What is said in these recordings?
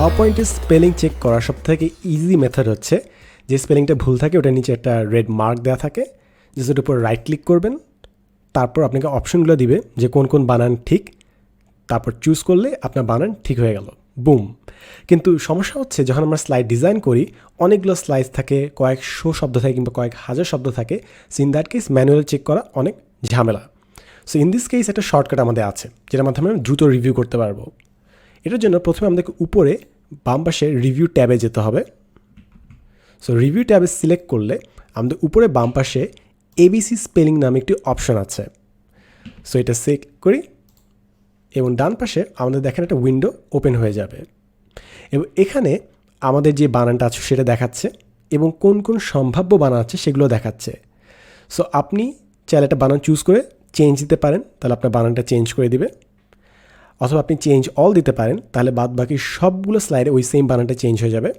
পাওয়ার পয়েন্টের spelling check করার সবথেকে ইজি মেথড হচ্ছে যে স্পেলিংটা ভুল থাকে ওটার নিচে একটা রেড মার্ক দেওয়া থাকে, যেটার উপর রাইট ক্লিক করবেন, তারপর আপনাকে অপশনগুলো দিবে যে কোন কোন বানান ঠিক, তারপর চুজ করলে আপনার বানান ঠিক হয়ে গেল, বুম। কিন্তু সমস্যা হচ্ছে যখন আমরা স্লাইড ডিজাইন করি অনেকগুলো স্লাইড থাকে, কয়েকশো শব্দ থাকে কিংবা কয়েক হাজার শব্দ থাকে, so in that case manually check করা অনেক ঝামেলা। সো ইন দিস কেস একটা শর্টকাট আমাদের আছে যেটার মাধ্যমে আমরা দ্রুত রিভিউ করতে পারবো। এটার জন্য প্রথমে আমাদেরকে উপরে বাম পাশে রিভিউ ট্যাবে যেতে হবে। সো রিভিউ ট্যাবে সিলেক্ট করলে আমাদের উপরে বাম পাশে এবিসি স্পেলিং নামে একটি অপশন আছে। সো এটা সিলেক্ট করি এবং ডান পাশে আমাদের দেখেন একটা উইন্ডো ওপেন হয়ে যাবে এবং এখানে আমাদের যে বানানটা আছে সেটা দেখাচ্ছে এবং কোন কোন সম্ভাব্য বানান আছে সেগুলো দেখাচ্ছে। সো আপনি চাইলে একটা বানান চুজ করে চেঞ্জ দিতে পারেন, তাহলে আপনার বানানটা চেঞ্জ করে দিবে, অথবা আপনি চেঞ্জ অল দিতে পারেন, তাহলে বাদ বাকি সবগুলো স্লাইডে ওই সেম বানানটা চেঞ্জ হয়ে যাবে।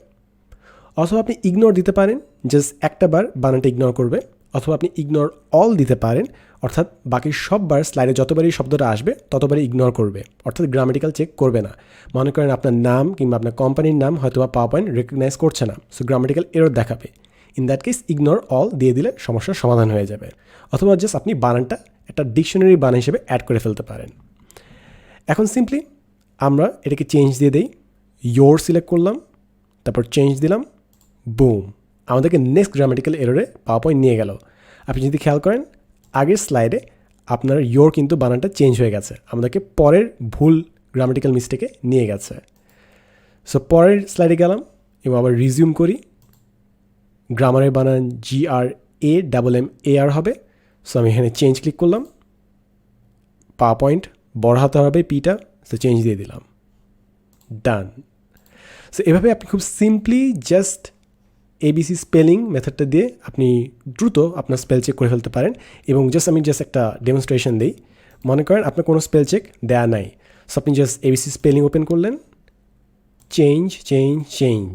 অথবা আপনি ইগনোর দিতে পারেন, জাস্ট একটা বার বানানটা ইগনোর করবে, অথবা আপনি ইগনোর অল দিতে পারেন, অর্থাৎ বাকি সববার স্লাইডে যতবারই শব্দটা আসবে ততবারই ইগনোর করবে, অর্থাৎ গ্রামাটিক্যাল চেক করবে না। মনে করেন আপনার নাম কিংবা আপনার কোম্পানির নাম হয়তো বা পাওয়ার পয়েন্ট রেকগনাইজ করছে না, সো গ্রামাটিক্যাল এরর দেখাবে। In that case ignore all দিয়ে দিলে সমস্যার সমাধান হয়ে যাবে। অথবা জাস্ট আপনি বানানটা একটা ডিকশনারি বানান হিসেবে অ্যাড করে ফেলতে পারেন। এখন সিম্পলি আমরা এটাকে চেঞ্জ দিয়ে দেই, ইয়োর সিলেক্ট করলাম, তারপর চেঞ্জ দিলাম, বুম, আমাদেরকে নেক্সট গ্রামাটিক্যাল এররে পাওয়ার পয়েন্ট নিয়ে গেল। আপনি যদি খেয়াল করেন আগের স্লাইডে আপনার ইয়োর কিন্তু বানানটা চেঞ্জ হয়ে গেছে, আমাদেরকে পরের ভুল গ্রামাটিক্যাল মিস্টেকে নিয়ে গেছে। সো পরের স্লাইডে গেলাম এবং আবার রিজিউম করি, গ্রামারের বানান GRAMMAR হবে। সো আমি এখানে চেঞ্জ ক্লিক করলাম, পাওয়ার পয়েন্ট বড়াতে হবে পিটা, সো চেঞ্জ দিয়ে দিলাম, ডান। সো এভাবে আপনি খুব সিম্পলি জাস্ট এবিসি স্পেলিং মেথডটা দিয়ে আপনি দ্রুত আপনার স্পেল চেক করে ফেলতে পারেন। এবং আমি একটা ডেমনস্ট্রেশন দিই, মনে করেন আপনার কোনো স্পেল চেক দেয়া নাই, সো আপনি জাস্ট এবিসি স্পেলিং ওপেন করলেন, চেঞ্জ চেঞ্জ চেঞ্জ,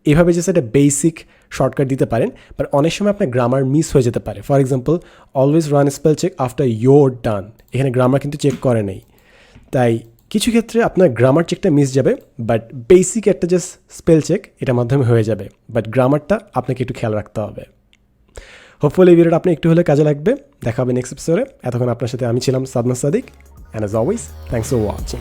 এভাবে জাস্ট একটা বেসিক শর্টকাট দিতে পারেন। বাট অনেক সময় আপনার গ্রামার মিস হয়ে যেতে পারে। For example, always run spell check after your done, এখানে গ্রামার কিন্তু চেক করে নেই, তাই কিছু ক্ষেত্রে আপনার গ্রামার চেকটা মিস যাবে, বাট বেসিক একটা জাস্ট স্পেল চেক এটার মাধ্যমে হয়ে যাবে, বাট গ্রামারটা আপনাকে একটু খেয়াল রাখতে হবে। হোপফুলি এই ভিডিওটা আপনি একটু হলে কাজে লাগবে। দেখা হবে নেক্সট এপিসোডে। এতক্ষণ আপনার সাথে আমি ছিলাম Sadman Sadik, and as always thanks for watching.